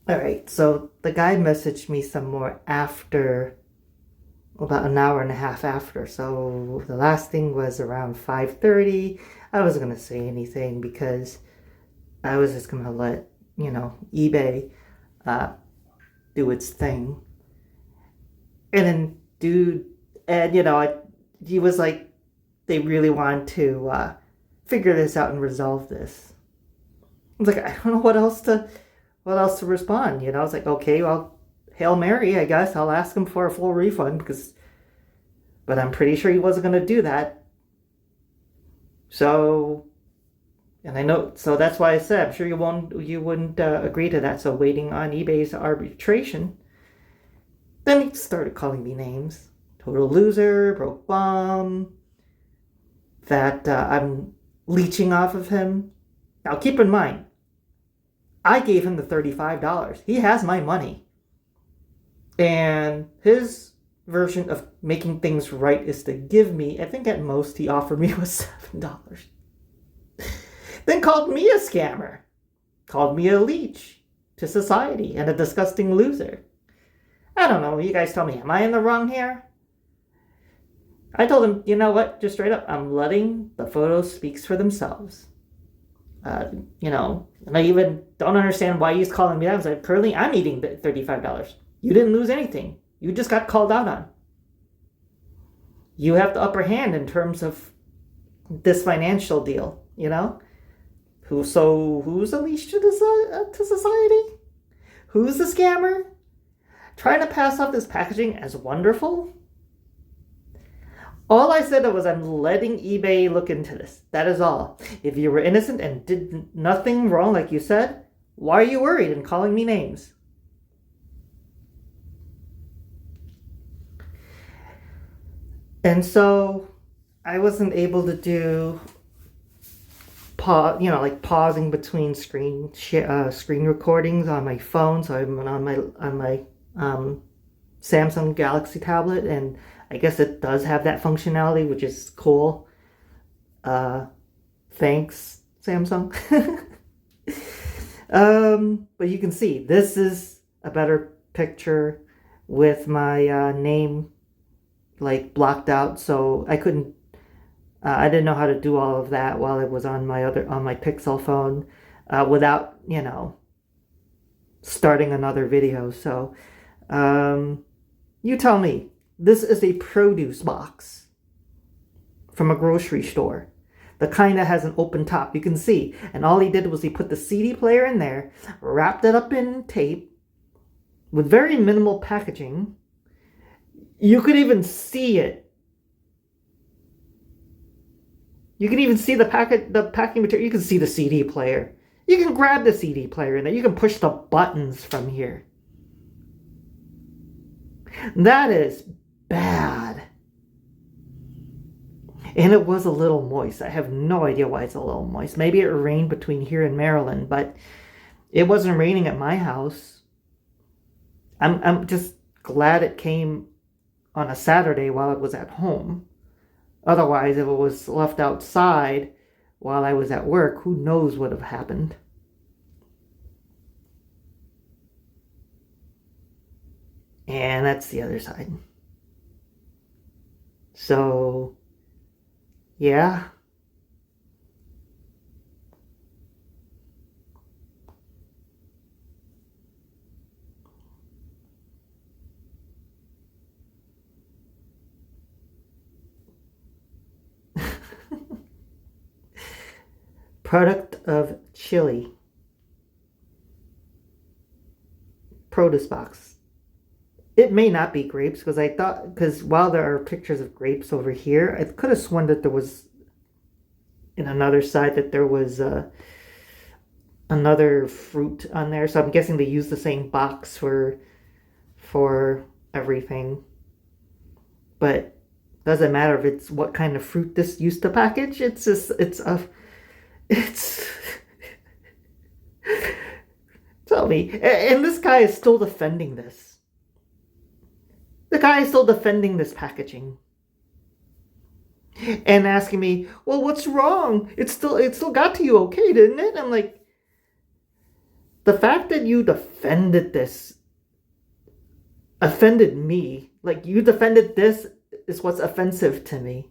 All right, so the guy messaged me some more after, about an hour and a half after. So the last thing was around 5:30. I wasn't gonna say anything because I was just gonna let, eBay uh, do its thing. And then dude, and he was like, they really want to figure this out and resolve this. I was like, I don't know what else to respond. I was like, okay, well, Hail Mary, I guess. I'll ask him for a full refund but I'm pretty sure he wasn't going to do that. So, and I know, so that's why I said, I'm sure you wouldn't agree to that. So waiting on eBay's arbitration. Then he started calling me names. Total loser, broke bum, that I'm leeching off of him. Now keep in mind, I gave him the $35. He has my money. And his version of making things right is to give me, I think at most he offered me was $7. Then called me a scammer, called me a leech to society and a disgusting loser. I don't know. You guys tell me, am I in the wrong here? I told him, you know what? Just straight up, I'm letting the photos speak for themselves. Uh, and I even don't understand why he's calling me that. I was like, currently, I'm eating the $35. You didn't lose anything. You just got called out on. You have the upper hand in terms of this financial deal, who's the leash to society? Who's the scammer? Trying to pass off this packaging as wonderful? All I said was I'm letting eBay look into this. That is all. If you were innocent and did nothing wrong, like you said, why are you worried and calling me names? And so I wasn't able to do like pausing between screen recordings on my phone. So I'm on my Samsung Galaxy tablet, and I guess it does have that functionality, which is cool. Thanks, Samsung. But you can see this is a better picture with my name like blocked out, so I couldn't. I didn't know how to do all of that while it was on my Pixel phone without starting another video. So you tell me. This is a produce box from a grocery store. The kind that has an open top, you can see. And all he did was he put the CD player in there, wrapped it up in tape with very minimal packaging. You could even see it. You can even see the packing material. You can see the CD player. You can grab the CD player in there. You can push the buttons from here. That is bad. And it was a little moist. I have no idea why it's a little moist. Maybe it rained between here and Maryland, but it wasn't raining at my house. I'm just glad it came on a Saturday while I was at home. Otherwise, if it was left outside while I was at work, who knows what would have happened. And that's the other side. So, yeah. Product of Chile. Produce box. It may not be grapes because while there are pictures of grapes over here, I could have sworn that there was in another side that there was another fruit on there. So I'm guessing they use the same box for everything. But doesn't matter if it's what kind of fruit this used to package. It's tell me. And this guy is still defending this. The guy is still defending this packaging. And asking me, well, what's wrong? It still got to you okay, didn't it? I'm like, The fact that you defended this offended me. Like, you defended this is what's offensive to me.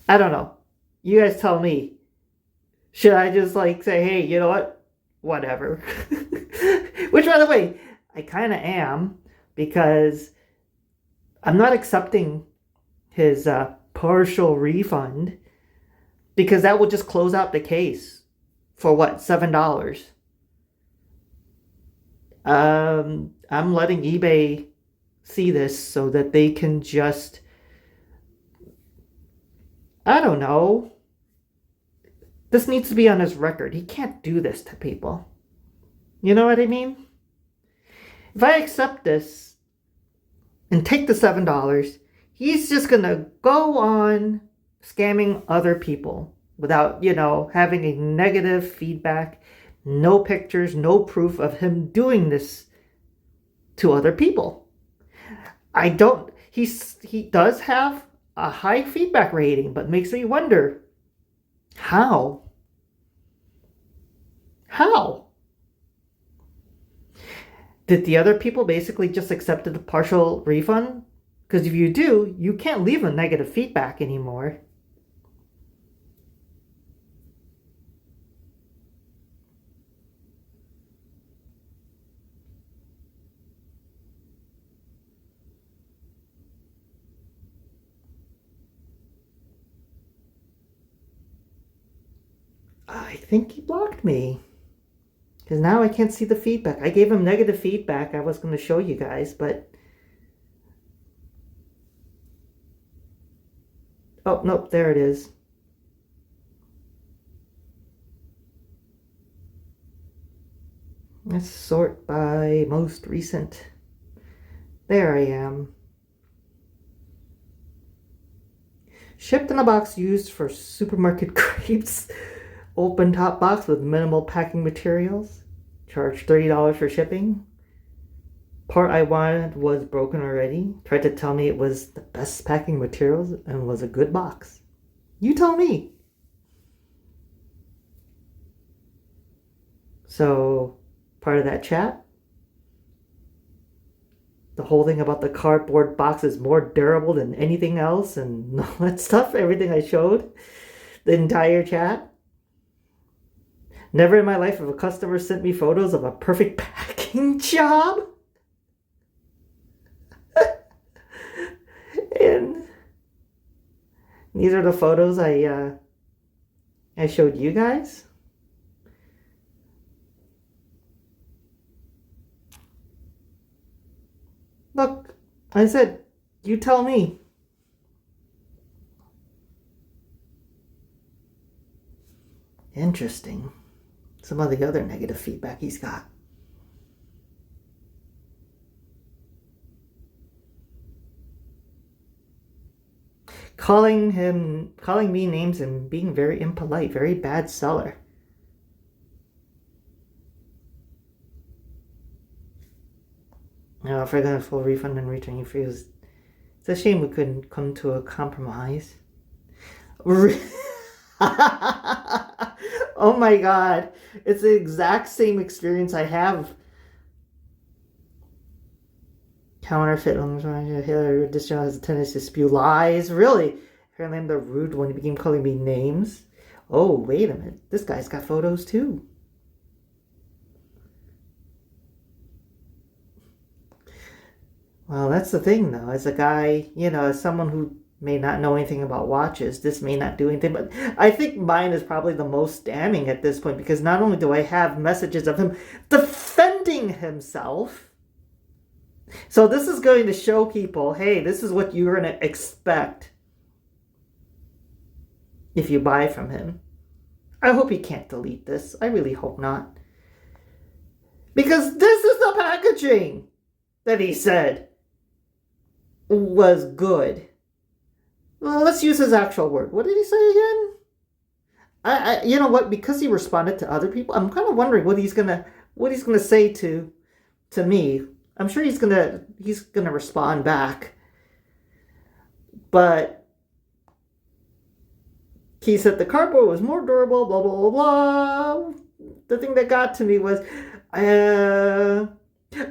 I don't know. You guys tell me. Should I just like say, hey, you know what? Whatever. Which, by the way, I kind of am, because I'm not accepting his partial refund, because that will just close out the case for what, $7. I'm letting eBay see this so that they can just, I don't know. This needs to be on his record. He can't do this to people. You know what I mean? If I accept this and take the $7, he's just going to go on scamming other people without, having a negative feedback, no pictures, no proof of him doing this to other people. He does have a high feedback rating, but makes me wonder, how? Did the other people basically just accepted the partial refund? Because if you do, you can't leave a negative feedback anymore. I think he blocked me. Because now I can't see the feedback. I gave him negative feedback. I was going to show you guys, but... Oh, nope, there it is. Let's sort by most recent. There I am. Shipped in a box used for supermarket crepes. Open top box with minimal packing materials. Charged $30 for shipping. Part I wanted was broken already. Tried to tell me it was the best packing materials and was a good box. You tell me. So, part of that chat. The whole thing about the cardboard box is more durable than anything else and all that stuff. Everything I showed. The entire chat. Never in my life have a customer sent me photos of a perfect packing job. And these are the photos I showed you guys. Look, I said, you tell me. Interesting. Some of the other negative feedback he's got. Calling me names and being very impolite, very bad seller. If I got a full refund and returning fees, it's a shame we couldn't come to a compromise. Oh my god, it's the exact same experience I have. Counterfeit. This channel has a tendency to spew lies. Really? Apparently I'm the rude one. He began calling me names. Oh, wait a minute. This guy's got photos too. Well, that's the thing though. As a guy, as someone who may not know anything about watches, this may not do anything, but I think mine is probably the most damning at this point, because not only do I have messages of him defending himself, so this is going to show people, hey, this is what you're going to expect if you buy from him. I hope he can't delete this. I really hope not. Because this is the packaging that he said was good. Well, let's use his actual word. What did he say again? You know what? Because he responded to other people, I'm kind of wondering what he's gonna say to me. I'm sure he's gonna respond back. But he said the cardboard was more durable, blah blah blah blah. the thing that got to me was, I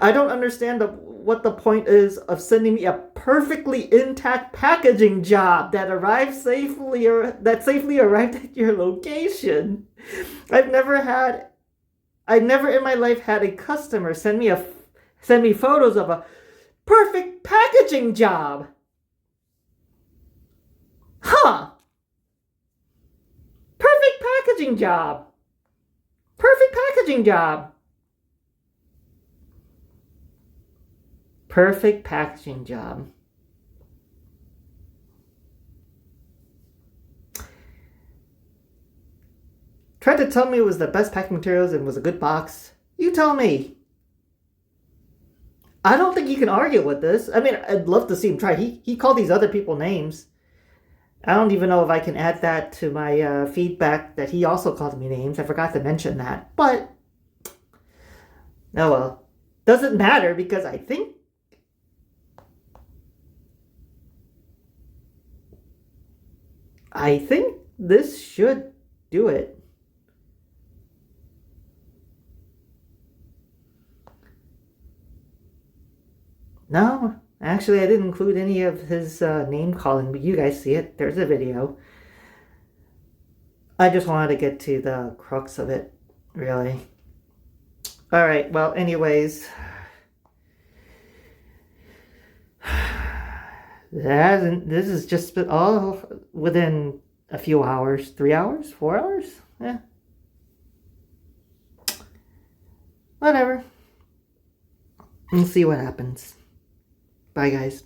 don't understand what the point is of sending me a perfectly intact packaging job that arrived safely or that safely arrived at your location. I've never had I never in my life had a customer send me photos of a perfect packaging job. Huh. Perfect packaging job. Perfect packaging job. Perfect packaging job. Tried to tell me it was the best packing materials and was a good box. You tell me. I don't think you can argue with this. I mean, I'd love to see him try. He called these other people names. I don't even know if I can add that to my feedback that he also called me names. I forgot to mention that. But, oh well. Doesn't matter because I think this should do it. No, actually, I didn't include any of his name calling, but you guys see it. There's a video. I just wanted to get to the crux of it, really. Alright, well, anyways. This is just all within a few hours. 3 hours? 4 hours? Yeah. Whatever. We'll see what happens. Bye, guys.